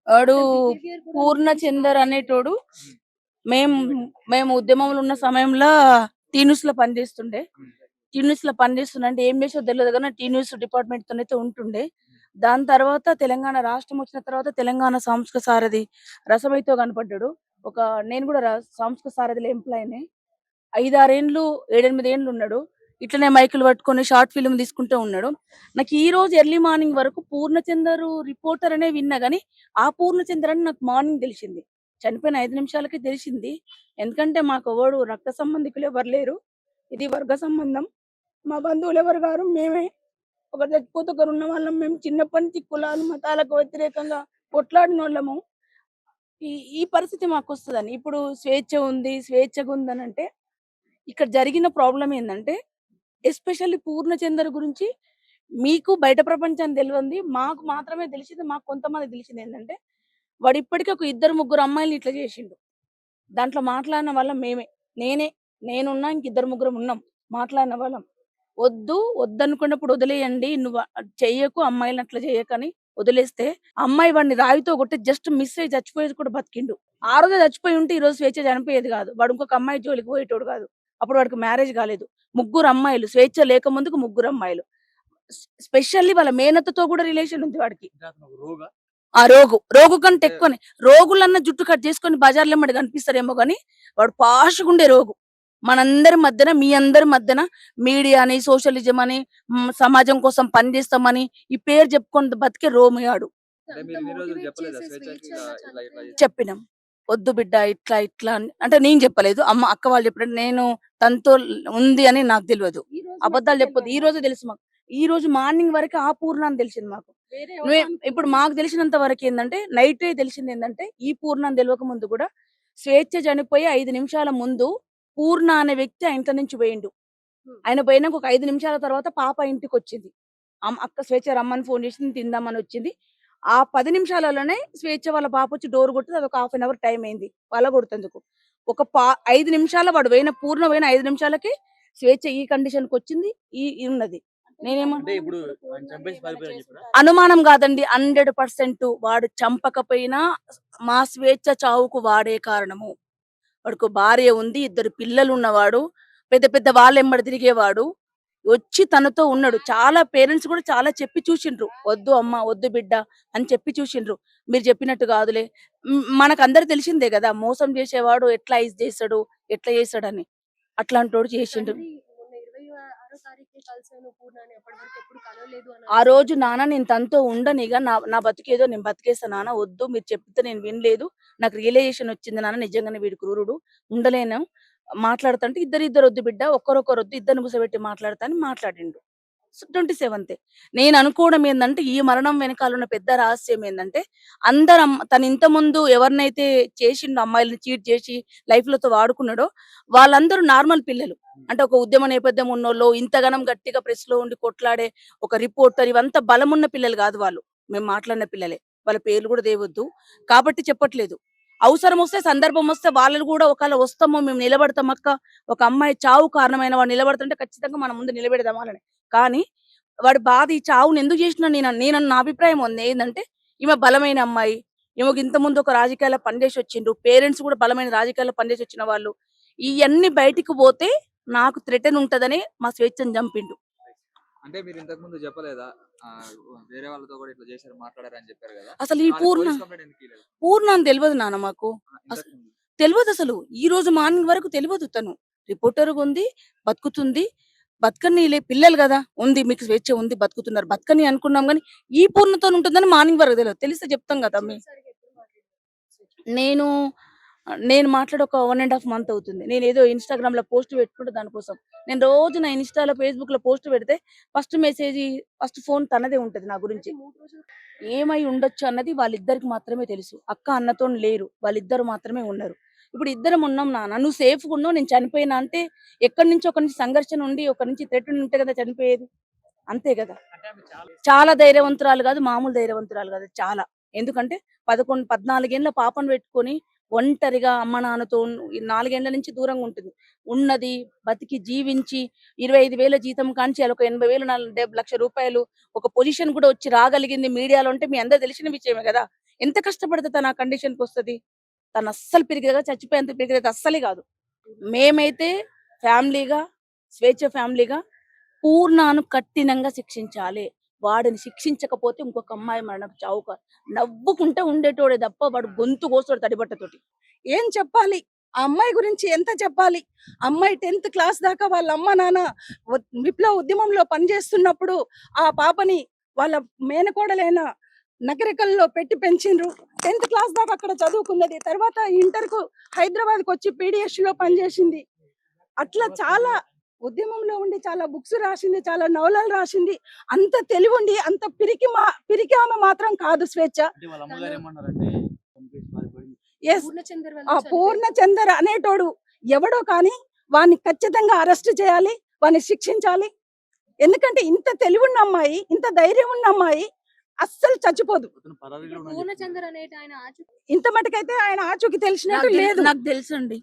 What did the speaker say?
వాడు పూర్ణచందర్ అనేటోడు. మేము మేము ఉద్యమంలో ఉన్న సమయంలో టీ న్యూస్ లో పనిచేస్తుండే. టీ న్యూస్ లో పనిచేస్తున్నంటే ఏం చేసో తెలియదు కానీ టీ న్యూస్ డిపార్ట్మెంట్ తోనైతే ఉంటుండే. దాని తర్వాత తెలంగాణ రాష్ట్రం వచ్చిన తర్వాత తెలంగాణ సాంస్కృతిక సారథి రసమైతో కనపడ్డాడు. ఒక నేను కూడా సాంస్కృతిక సారథిలో ఎంప్లాయీనే. 5, 6 ఏండ్లు 7, 8 ఏండ్లు ఉన్నాడు. ఇట్లనే మైకులు పట్టుకొని షార్ట్ ఫిల్మ్ తీసుకుంటూ ఉన్నాడు. నాకు ఈ రోజు ఎర్లీ మార్నింగ్ వరకు పూర్ణచందర్ రిపోర్టర్ అనే విన్నా గానీ ఆ పూర్ణచందర్ అని నాకు మార్నింగ్ తెలిసింది. చనిపోయిన 5 నిమిషాలకే తెలిసింది. ఎందుకంటే మాకు ఎవడు రక్త సంబంధికులు ఎవరు లేరు. ఇది వర్గ సంబంధం. మా బంధువులు ఎవరు గారు మేమే. ఒకరు చచ్చిపోతే ఒకరు ఉన్న వాళ్ళం. మేము చిన్నప్పటి నుంచి కులాలు మతాలకు వ్యతిరేకంగా కొట్లాడినోళ్ళము. ఈ ఈ పరిస్థితి మాకు వస్తుందని ఇప్పుడు స్వేచ్ఛ ఉంది స్వేచ్ఛగా ఉందని అంటే ఇక్కడ జరిగిన ప్రాబ్లం ఏంటంటే ఎస్పెషల్లీ పూర్ణచందర్ గురించి మీకు బయట ప్రపంచాన్ని తెలియంది మాకు మాత్రమే తెలిసింది. మాకు కొంతమంది తెలిసింది ఏంటంటే వాడు ఇప్పటికీ ఒక 2, 3 అమ్మాయిల్ని ఇట్లా చేసిండు. దాంట్లో మాట్లాడిన వాళ్ళం మేమే. నేనున్నా ఇంక 2, 3 ఉన్నాం మాట్లాడిన వాళ్ళం. వద్దనుకున్నప్పుడు వదిలేయండి. నువ్వు చెయ్యకు అమ్మాయిలని అట్లా చెయ్యకని వదిలేస్తే అమ్మాయి వాడిని రాయితో కొట్టి జస్ట్ మిస్ అయ్యి చచ్చిపోయేది కూడా బతికిండు. ఆ రోజే చచ్చిపోయి ఉంటే ఈ రోజు స్వేచ్ఛ చనిపోయేది కాదు. వాడు ఇంకొక అమ్మాయి జోలికి పోయేటోడు కాదు. అప్పుడు వాడికి మ్యారేజ్ కాలేదు. 3 అమ్మాయిలు స్వేచ్ఛ లేక ముందుకు 3 అమ్మాయిలు. స్పెషల్లీ వాళ్ళ మేనత్తతో కూడా రిలేషన్ ఉంది వాడికి. ఆ రోగు కంటే ఎక్కువనే. రోగులన్న జుట్టు కట్ చేసుకొని బజార్లో ఎమ్మడి కనిపిస్తారేమో గానీ వాడు పాషగుండే రోగు. మనందరి మధ్యన మీ అందరి మధ్యన మీడియా అని సోషలిజం అని సమాజం కోసం పనిచేస్తామని ఈ పేరు చెప్పుకొని బతికే రోమియాడు. చెప్పినాం వద్దు బిడ్డ ఇట్లా ఇట్లా అంటే నేను చెప్పలేదు. అక్క వాళ్ళు చెప్పినట్టు నేను తనతో ఉంది అని నాకు తెలియదు. అబద్ధాలు చెప్పొద్దు. ఈ రోజు తెలుసు మాకు. ఈ రోజు మార్నింగ్ వరకు ఆ పూర్ణ అని తెలిసింది మాకు. ఇప్పుడు మాకు తెలిసినంత వరకు ఏంటంటే నైట్ తెలిసింది ఏంటంటే ఈ పూర్ణ అని తెలియక ముందు కూడా స్వేచ్ఛ చనిపోయి 5 నిమిషాల ముందు పూర్ణ అనే వ్యక్తి ఆ ఇంటి నుంచి పోయిండు. ఆయన పోయినాక ఒక 5 నిమిషాల తర్వాత పాప ఇంటికి వచ్చింది. అక్క స్వేచ్ఛ రమ్మని ఫోన్ చేసింది, తిందామని వచ్చింది. ఆ 10 నిమిషాలలోనే స్వేచ్ఛ వాళ్ళ పాప వచ్చి డోర్ కొట్టింది. అదొక హాఫ్ అన్ అవర్ టైం అయింది వాళ్ళ కొడుతందుకు. 5 నిమిషాల వాడు పూర్ణ పోయిన 5 నిమిషాలకి స్వేచ్ఛ ఈ కండిషన్ కి వచ్చింది. ఈ ఉన్నది. నేనేమో అనుమానం కాదండి. 100% వాడు చంపకపోయినా మా స్వేచ్ఛ చావుకు వాడే కారణము. వాడికి భార్య ఉంది, 2 పిల్లలు ఉన్నవాడు, పెద్ద పెద్ద వాళ్ళెమ్మడి తిరిగేవాడు. వచ్చి తనతో ఉన్నాడు. చాలా పేరెంట్స్ కూడా చాలా చెప్పి చూసిండ్రు. వద్దు అమ్మ వద్దు బిడ్డ అని చెప్పి చూసిండ్రు. మీరు చెప్పినట్టు కాదులే. మనకందరికి తెలిసిందే కదా మోసం చేసేవాడు ఎట్లా ఐస్ చేస్తాడు ఎట్లా చేస్తాడని. అట్లాంటోడు చేసిండు. ఆ రోజు నాన్న నేను తనతో ఉండనిగా నా బతికేదో నేను బతికేస్తా నాన్న, వద్దు మీరు చెప్తే నేను వినలేదు, నాకు రియలైజేషన్ వచ్చింది నాన్న, నిజంగానే వీడు క్రూరుడు, ఉండలేను మాట్లాడుతుంటే ఇద్దరు వద్దు బిడ్డ ఒక్కరొకరు వద్దు ఇద్దరిని కూసబెట్టి మాట్లాడతా అని మాట్లాడిండు. 27th నేను అనుకోవడం ఏంటంటే ఈ మరణం వెనకాల ఉన్న పెద్ద రహస్యం ఏంటంటే తను ఇంత ముందు ఎవరినైతే చేసిండో అమ్మాయిలను చీట్ చేసి లైఫ్లతో వాడుకున్నాడో వాళ్ళందరూ నార్మల్ పిల్లలు. అంటే ఒక ఉద్యమ నేపథ్యం ఉన్నోళ్ళు, ఇంతగానం గట్టిగా ప్రెస్ లో ఉండి కొట్లాడే ఒక రిపోర్టర్, ఇవంతా బలమున్న పిల్లలు కాదు వాళ్ళు. మేము మాట్లాడిన పిల్లలే. వాళ్ళ పేర్లు కూడా దేవద్దు కాబట్టి చెప్పట్లేదు. అవసరం వస్తే సందర్భం వస్తే వాళ్ళు కూడా ఒకవేళ వస్తామో మేము నిలబడతాం అక్క, ఒక అమ్మాయి చావు కారణమైన వాడు నిలబడుతుంటే ఖచ్చితంగా మన ముందు నిలబెడదాం వాళ్ళని. కానీ వాడి బాధ ఈ చావుని ఎందుకు చేసినా నేను నా అభిప్రాయం ఉంది ఏంటంటే ఈమె బలమైన అమ్మాయి, ఈమెకి ఇంత ముందు ఒక రాజకీయాల్లో పనిచేసి వచ్చిండ్రు, పేరెంట్స్ కూడా బలమైన రాజకీయాల్లో పనిచేసి వచ్చిన వాళ్ళు. ఇవన్నీ బయటికి పోతే నాకు థ్రెటన్ ఉంటదని మా స్వేచ్ఛను చంపిండు. అంటే మీరు ఇంతకు ముందు చెప్పలేదా వేరే వాళ్ళతో కూడా ఇట్లా చేశారు మాట్లాడారని చెప్పారు కదా, అసలు ఈ పూర్ణ అని తెలియదు నాన్న మాకు. తెలియదు అసలు. ఈ రోజు మార్నింగ్ వరకు తెలియదు. తను రిపోర్టర్ ఉంది, బతుకుతుంది, బతకని పిల్లలు కదా ఉంది, మీకు స్వేచ్ఛ ఉంది, బతుకుతున్నారు, బతకని అనుకున్నాం కానీ ఈ పూర్ణతో ఉంటుందని మార్నింగ్ వరకు తెలియదు. తెలిస్తే చెప్తాం కదా. నేను మాట్లాడి ఒక 1.5 month అవుతుంది. నేను ఏదో ఇన్స్టాగ్రామ్ లో పోస్ట్ పెట్టుకుంటే దానికోసం నేను రోజు నా ఇన్స్టాలో ఫేస్బుక్ లో పోస్ట్ పెడితే ఫస్ట్ మెసేజ్ ఫస్ట్ ఫోన్ తనదే ఉంటది నా గురించి. ఏమై ఉండొచ్చు అన్నది వాళ్ళిద్దరికి మాత్రమే తెలుసు. అక్క అన్నతో లేరు, వాళ్ళిద్దరు మాత్రమే ఉన్నారు. ఇప్పుడు ఇద్దరం ఉన్నాం నాన్న, నువ్వు సేఫ్గా ఉన్నావు, నేను చనిపోయినా అంటే ఎక్కడి నుంచి ఒక నుంచి సంఘర్షణ ఉండి ఒక నుంచి థ్రెట్ ఉంటే కదా చనిపోయేది. అంతే కదా. చాలా ధైర్యవంతురాలు కాదు, మామూలు ధైర్యవంతురాలు కాదు, చాలా. ఎందుకంటే 14 ఏళ్ళ పాపను పెట్టుకొని ఒంటరిగా అమ్మ నాన్నతో 4 ఏళ్ల నుంచి దూరంగా ఉంటుంది. ఉన్నది బతికి జీవించి 25,000 జీతం కాంచి ఒక 80,000 1.5 లక్ష రూపాయలు ఒక పొజిషన్ కూడా వచ్చి రాగలిగింది మీడియాలో అంటే మీ అందరు తెలిసిన విషయమే కదా. ఎంత కష్టపడితే తన ఆ కండిషన్కి వస్తుంది? తను అస్సలు పిరికిగా చచ్చిపోయేంత పిరికిదైతే అస్సలే కాదు. మేమైతే ఫ్యామిలీగా, స్వేచ్ఛ ఫ్యామిలీగా పూర్ణాను కఠినంగా శిక్షించాలి. వాడిని శిక్షించకపోతే ఇంకొక అమ్మాయి మరణపు చావు నవ్వుకుంటే ఉండేటోడే తప్ప వాడు గొంతు కోస్తాడు తడిబట్టతోటి. ఏం చెప్పాలి? ఆ అమ్మాయి గురించి ఎంత చెప్పాలి? అమ్మాయి 10th క్లాస్ దాకా వాళ్ళ అమ్మ నాన్న విప్లవ ఉద్యమంలో పనిచేస్తున్నప్పుడు ఆ పాపని వాళ్ళ మేనకోడలైన నగరికల్లో పెట్టి పెంచిండ్రు. 10th క్లాస్ దాకా అక్కడ చదువుకున్నది. తర్వాత ఇంటర్కు హైదరాబాద్కి వచ్చి PDS లో పనిచేసింది. అట్లా చాలా ఉద్యమంలో ఉండి చాలా బుక్స్ రాసింది, చాలా నవలలు రాసింది. అంత తెలివి ఉండి అంత పిరికి ఆమె మాత్రం కాదు స్వేచ్ఛ. అంటే వాళ్ళ అమ్మగారు ఏమన్నారంటే చంపేసి పారిపోయింది. ఎస్, పూర్ణచందర్ అనేటోడు ఎవడో కానీ వాడిని ఖచ్చితంగా అరెస్ట్ చేయాలి, వాడిని శిక్షించాలి. ఎందుకంటే ఇంత తెలివి ఉన్న అమ్మాయి, ఇంత ధైర్యం ఉన్న అమ్మాయి అస్సలు చచ్చిపోదు. అతను పరారీలో ఉన్నాడని పూర్ణచంద్ర అనేటి ఆయన ఆచూకీ ఇంత మటుకైతే ఆయన ఆచూకీ తెలిసినట్టు లేదు. నాకు తెలుసండి.